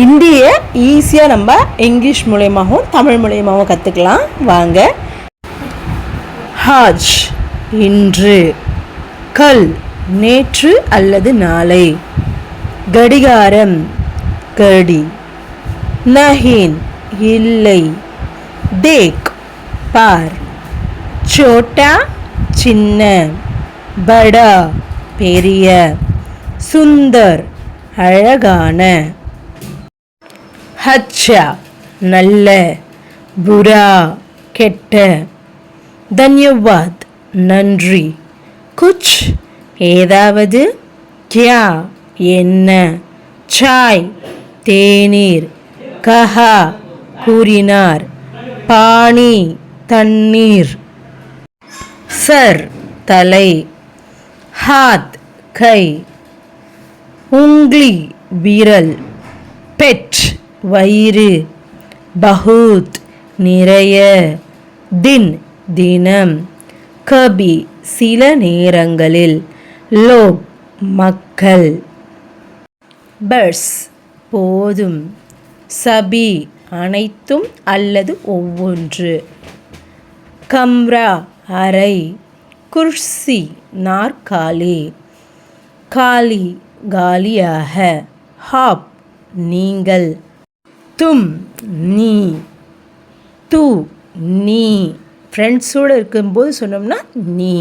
இந்தியை ஈஸியாக நம்ம இங்கிலீஷ் மூலயமாகவும் தமிழ் மூலயமாகவும் கற்றுக்கலாம் வாங்க. ஹாஜ் இன்று, கல் நேற்று அல்லது நாளை, கடிகாரம் கடி, நஹீன் இல்லை, தேக் பார், சோட்டா சின்ன, படா பெரிய, சுந்தர் அழகான, ஹச்சா நல்ல, புரா கெட்ட, தன்யவாத் நன்றி, குச் ஏதாவது, கியா என்ன, சாய் தேநீர், கஹா கூறினார், பானி தண்ணீர், சர் தலை, ஹாத் கை, உங்லி விரல், பெட் வயிறு, பஹூத் நிறைய, தின் தினம், கபி சில நேரங்களில், லோக் மக்கள், பஸ் போதும், சபி அனைத்தும் அல்லது ஒவ்வொன்று, கம்ரா அறை, குர்சி நாற்காலி, காலி காலியாக, ஹாப் நீங்கள், தும் நீ, தூ நீ, ஃப்ரெண்ட்ஸோடு இருக்கும்போது சொன்னோம்னா நீ.